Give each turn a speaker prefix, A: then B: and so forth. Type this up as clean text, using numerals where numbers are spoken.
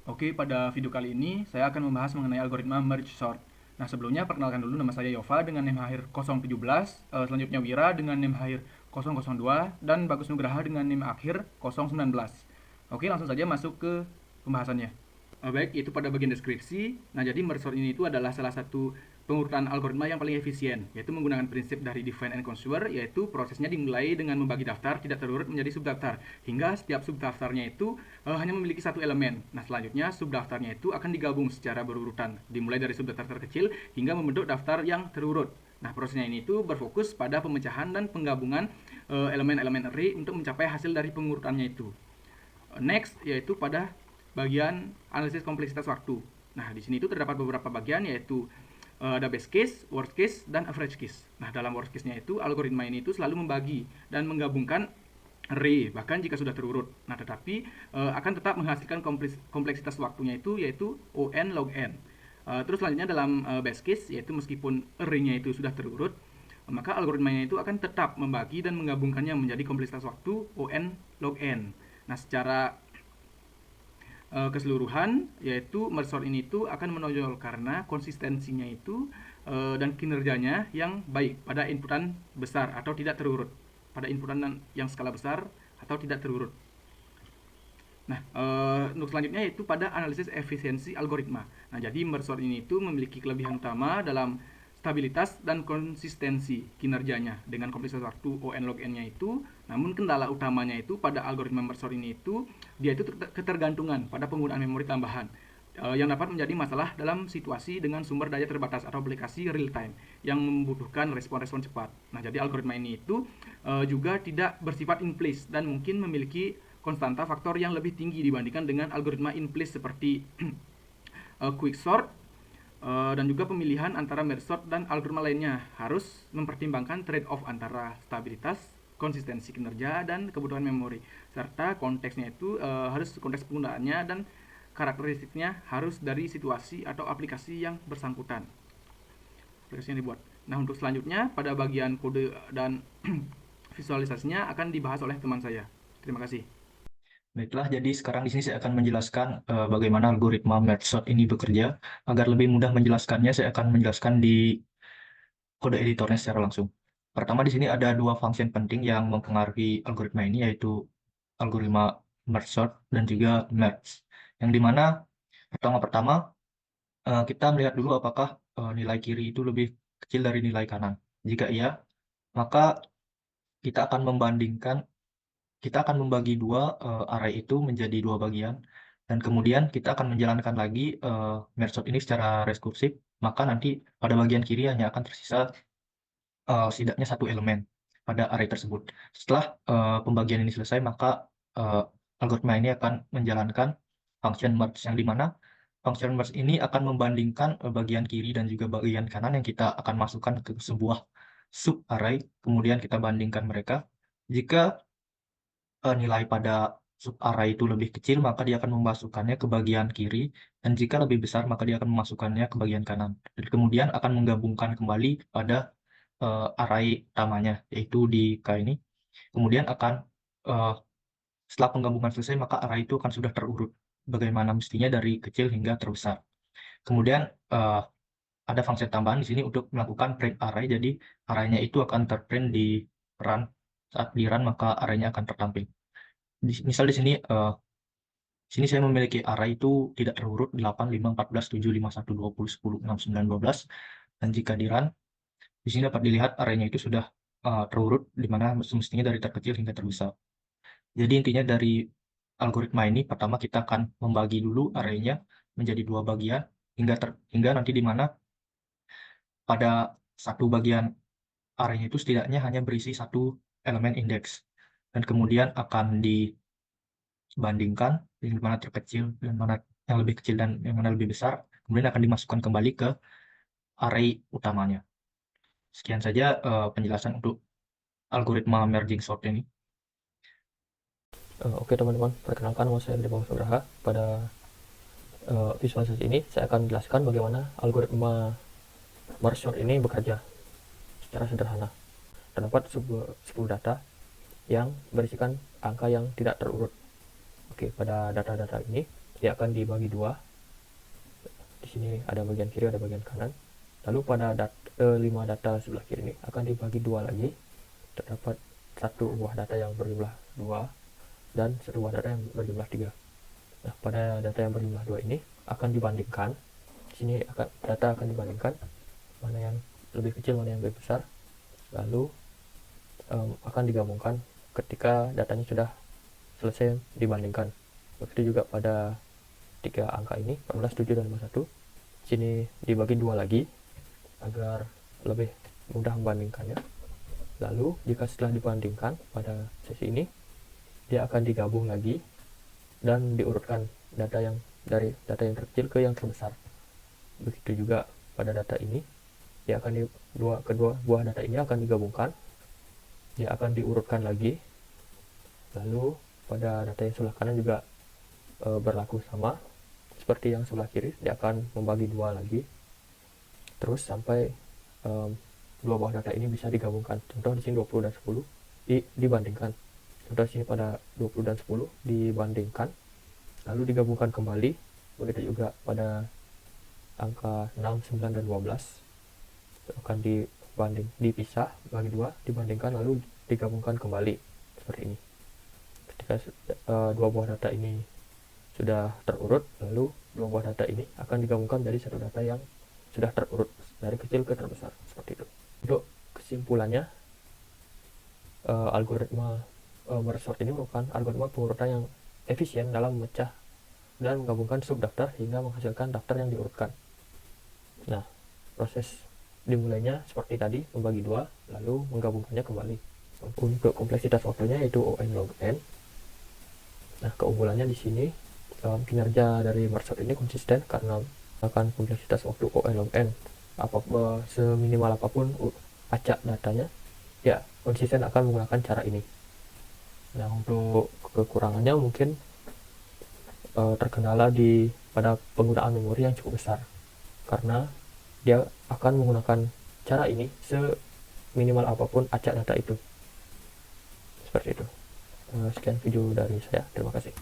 A: Oke, pada video kali ini saya akan membahas mengenai algoritma merge sort. Nah, sebelumnya perkenalkan dulu, nama saya Yova dengan NIM akhir 017, selanjutnya Wira dengan NIM akhir 002, dan Bagus Nugraha dengan NIM akhir 019. Oke, langsung saja masuk ke pembahasannya. Baik, itu pada bagian deskripsi. Nah, jadi merge sort ini itu adalah salah satu pengurutan algoritma yang paling efisien, yaitu menggunakan prinsip dari define and consumer, yaitu prosesnya dimulai dengan membagi daftar tidak terurut menjadi subdaftar, hingga setiap subdaftarnya itu hanya memiliki satu elemen. Nah, selanjutnya subdaftarnya itu akan digabung secara berurutan, dimulai dari subdaftar terkecil hingga membentuk daftar yang terurut. Nah, prosesnya ini itu berfokus pada pemecahan dan penggabungan elemen-elemen array untuk mencapai hasil dari pengurutannya itu. Next, yaitu pada bagian analisis kompleksitas waktu. Nah, di sini itu terdapat beberapa bagian, yaitu ada best case, worst case, dan average case. Nah, dalam worst case-nya itu algoritma ini itu selalu membagi dan menggabungkan array bahkan jika sudah terurut. Nah, tetapi akan tetap menghasilkan kompleksitas waktunya itu yaitu on log n. Terus selanjutnya dalam best case, yaitu meskipun array-nya itu sudah terurut, maka algoritmanya itu akan tetap membagi dan menggabungkannya menjadi kompleksitas waktu on log n. Nah, secara keseluruhan, yaitu merge sort ini itu akan menonjol karena konsistensinya itu dan kinerjanya yang baik pada inputan besar atau tidak terurut, pada inputan yang skala besar atau tidak terurut. Nah, untuk selanjutnya yaitu pada analisis efisiensi algoritma. Nah, jadi merge sort ini itu memiliki kelebihan utama dalam stabilitas dan konsistensi kinerjanya dengan kompleksitas waktu on log n-nya itu. Namun kendala utamanya itu pada algoritma merge sort ini itu dia itu ketergantungan pada penggunaan memori tambahan yang dapat menjadi masalah dalam situasi dengan sumber daya terbatas atau aplikasi real time yang membutuhkan respon-respon cepat. Nah, jadi algoritma ini itu juga tidak bersifat in place dan mungkin memiliki konstanta faktor yang lebih tinggi dibandingkan dengan algoritma in place seperti quicksort, dan juga pemilihan antara merge sort dan algoritma lainnya harus mempertimbangkan trade-off antara stabilitas, konsistensi kinerja, dan kebutuhan memori, serta konteksnya itu harus konteks penggunaannya dan karakteristiknya harus dari situasi atau aplikasi yang bersangkutan, aplikasi yang dibuat. Nah, untuk selanjutnya pada bagian kode dan visualisasinya akan dibahas oleh teman saya. Terima kasih.
B: Baiklah, jadi sekarang di sini saya akan menjelaskan bagaimana algoritma merge sort ini bekerja. Agar lebih mudah menjelaskannya, saya akan menjelaskan di kode editornya secara langsung. Pertama, di sini ada dua function penting yang mempengaruhi algoritma ini, yaitu algoritma merge sort dan juga merge. Yang dimana pertama-pertama kita melihat dulu apakah nilai kiri itu lebih kecil dari nilai kanan. Jika iya, maka kita akan membandingkan kita akan membagi dua array itu menjadi dua bagian, dan kemudian kita akan menjalankan lagi merge sort ini secara rekursif, maka nanti pada bagian kiri hanya akan tersisa setidaknya satu elemen pada array tersebut. Setelah pembagian ini selesai, maka algoritma ini akan menjalankan function merge, yang dimana function merge ini akan membandingkan bagian kiri dan juga bagian kanan yang kita akan masukkan ke sebuah sub array, kemudian kita bandingkan mereka. Jika nilai pada sub array itu lebih kecil, maka dia akan memasukkannya ke bagian kiri, dan jika lebih besar, maka dia akan memasukkannya ke bagian kanan. Dan kemudian akan menggabungkan kembali pada array utamanya, yaitu di K ini. Kemudian akan setelah penggabungan selesai, maka array itu akan sudah terurut bagaimana mestinya dari kecil hingga terbesar. Kemudian ada fungsi tambahan di sini untuk melakukan print array, jadi arraynya itu akan terprint di run. Saat di run, maka arraynya akan tertampil. Misal di sini saya memiliki array itu tidak terurut 8, 5, 14, 7, 5, 1, 20, 10, 6, 9, 12. Dan jika di run, di sini dapat dilihat arraynya itu sudah terurut, di mana semestinya dari terkecil hingga terbesar. Jadi intinya dari algoritma ini, pertama kita akan membagi dulu arraynya menjadi dua bagian, hingga nanti di mana pada satu bagian arraynya itu setidaknya hanya berisi satu elemen indeks. Dan kemudian akan dibandingkan yang mana terkecil, yang mana yang lebih kecil, dan yang mana lebih besar. Kemudian akan dimasukkan kembali ke array utamanya. Sekian saja penjelasan untuk algoritma merging sort ini.
C: Oke teman-teman, perkenalkan nama saya Bagus Nugraha. Pada visualisasi ini saya akan jelaskan bagaimana algoritma merge sort ini bekerja secara sederhana. Terdapat sebuah data yang berisikan angka yang tidak terurut. Oke, pada data-data ini dia akan dibagi dua. Di sini ada bagian kiri, ada bagian kanan. Lalu pada 5 data sebelah kiri ini akan dibagi dua lagi. Terdapat satu buah data yang berjumlah 2 dan satu buah data yang berjumlah 3. Nah, pada data yang berjumlah 2 ini akan dibandingkan. Di sini data akan dibandingkan mana yang lebih kecil, mana yang lebih besar. Lalu akan digabungkan ketika datanya sudah selesai dibandingkan. Begitu juga pada 3 angka ini, 14, 7, dan 51. Sini dibagi dua lagi agar lebih mudah membandingkannya. Lalu jika setelah dibandingkan pada sesi ini, dia akan digabung lagi dan diurutkan dari data yang terkecil ke yang terbesar. Begitu juga pada data ini, dia akan kedua buah data ini akan digabungkan, dia akan diurutkan lagi. Lalu pada data yang sebelah kanan juga berlaku sama seperti yang sebelah kiri, dia akan membagi dua lagi terus sampai dua buah data ini bisa digabungkan. Contoh di sini 20 dan 10 dibandingkan. Contoh di sini pada 20 dan 10 dibandingkan lalu digabungkan kembali. Begitu juga pada angka 6, 9, dan 12 akan dipisah bagi dua, dibandingkan lalu digabungkan kembali seperti ini. Ketika dua buah data ini sudah terurut, lalu dua buah data ini akan digabungkan dari satu data yang sudah terurut dari kecil ke terbesar seperti itu. Untuk kesimpulannya, algoritma merge sort ini merupakan algoritma pengurutan yang efisien dalam memecah dan menggabungkan subdaftar hingga menghasilkan daftar yang diurutkan. Nah, proses dimulainya seperti tadi, membagi dua lalu menggabungkannya kembali. Untuk kompleksitas waktunya yaitu O (n log n). Nah, keunggulannya di sini kinerja dari merge sort ini konsisten karena akan kompleksitas waktu O (n log n. Seminimal apapun acak datanya, ya konsisten akan menggunakan cara ini. Nah, untuk kekurangannya mungkin terkendala pada penggunaan memori yang cukup besar, karena dia akan menggunakan cara ini seminimal apapun acak data itu. Seperti itu. Sekian video dari saya. Terima kasih.